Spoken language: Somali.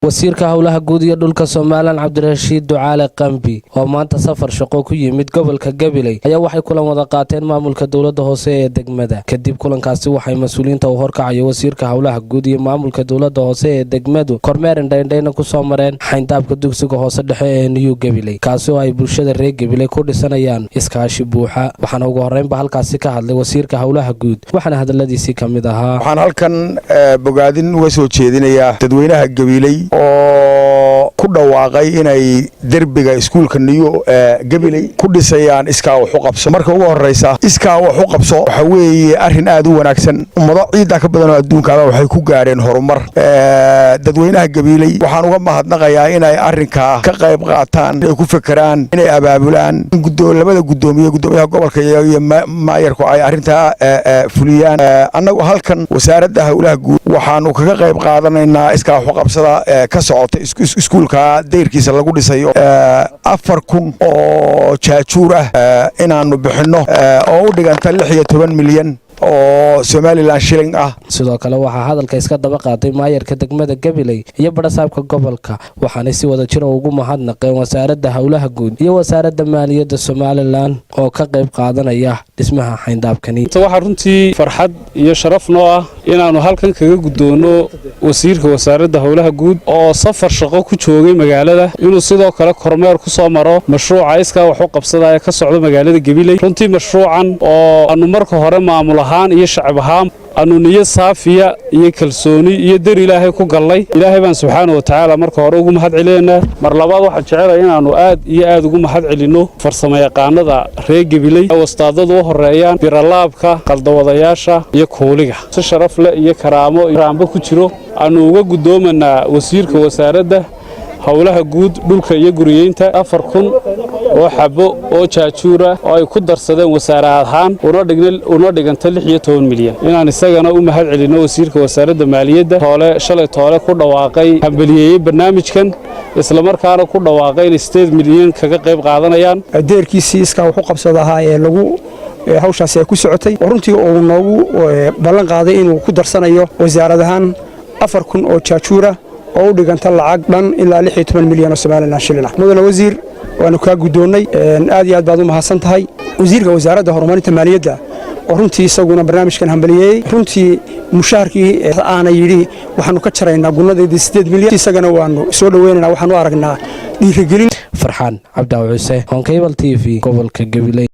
wasiirka howlaha guud iyo dhulka Soomaaliland Cabdirashiid Ducaale Qambi oo maanta safar shaqo ku yimid gobolka Gabiley ayaa waxay kulan wada qaateen maamulka dawladda hoose ee degmada. Kadib kulankaasi waxay mas'uuliyiinta u horkacayay wasiirka howlaha guud iyo maamulka dawladda hoose ee degmadu kormeer indhayn ku soo mareen xayndaabka dugsiga hoose dhexe ee New Gabiley kaasi oo ay bulshada reer Gabiley ku dhisanayaan iskaashi buuxa. Waxaana ugu horeynba halkaasi ka hadlay wasiirka howlaha guud waxaana hadaladiisii kamid ahaa waxaan halkan bogaadin uga soo jeedinayaa dadweynaha Gabiley oo ku dhawaaqay inay derbiga iskuulka New Gabiley ku dhisayaan iskaa wax u qabso. Marka ugu horeysa iskaa wax u qabso waxa weeye arrin aad u wanaagsan ummado ciidan ka badan oo adduunka waxay ku gaareen horumar. Dadweynaha Gabiley waxaan uga mahadnaqayaa inay arrinka ka qayb qaataan ay ku fakaraan inay abaabulaan labada gudoomiyaha gobolka iyo maayarku ay arrinta fuliyaan. Annagu halkan wasaaradda howlaha guud waxaanu kaga qayb qaadanaynaa iskaa wax u qabsada ka socota iskuulka deyrkiisa lagu dhisayo 4,000 oo jaajuur inaanu bixino oo u dhiganta 16 milyan oo Soomaaliland shilling sidoo kale waxa hadalka iska daba qaaday maayarka degmada Gabiley iyo barasaabka gobolka waxaana si wada jir ugu mahadnaqeen wasaaradda howlaha guud iyo wasaaradda maaliyadda Soomaaliland oo ka qayb qaadanaya dhismaha xayndaabkani. Waxa runtii farxad iyo sharaf noo ah inaanu halkan kaga gudoono wasiirka wasaaradda howlaha guud oo safar shaqo ku joogay magaalada inuu sidoo kale kormeer ku soo maro mashruuca iska wax u qabsada ee ka socda magaalada Gabiley. Runtii mashruucan oo aanu marka hore maamul ahaan iyo shacab ahaan aanu niyad saafiya iyo kalsooni iyo dar Ilaahay ku galnay. Ilaahay baan subxaanahu wa ta'aala marka hore ugu mahad celinaa. Mar labaad waxaan jecelahay inaanu aad ugu mahad celino farsamayaqaanada reer Gabiley oo wastaadadu u horeeyaan biralaabka qaldawadayaasha iyo kooliga si sharaf leh iyo karaamo ku jiro aanu uga gudoomanaa wasiirka wasaaradda howlaha guud dhulka iyo guriyeynta 4,000 oo xabo oo jaajuura oo ay ku darsadeen wasaarad ahaan una dhiganta 16 milyan. Inaan isagana u mahad celino wasiirka wasaaradda maaliyadda shalay toole ku dhawaaqay hambaliyay barnaamijkan isla markaana ku dhawaaqay in 8 milyan kaga qayb qaadanayaan deerkiisii iska wax u qabsadaha ee lagu hawshaas ay ku socotay runtii oo noogu ballan qaaday inuu ku darsanayo wasaaradahan 4,000 oo jaajuura oo u dhiganta lacag dhan ilaa 16 milyan oo Soomaaliland shilling. mudane wasiir waanu ka gudoonay aad iyo aad baad u mahadsan tahay wasiirka wasaaradda horumarinta maaliyadda oo runtii isaguna barnaamijkan hambaliyay runtii mushaharkii aana yiri waxaanu ka jaraynaa gunadeedii 8 milyan isagana waanu soo dhaweynaynaa waxaanu aragnaa dhiirigelin. Farxaan Cabdi Cawse on Cable TV gobolka Gabiley.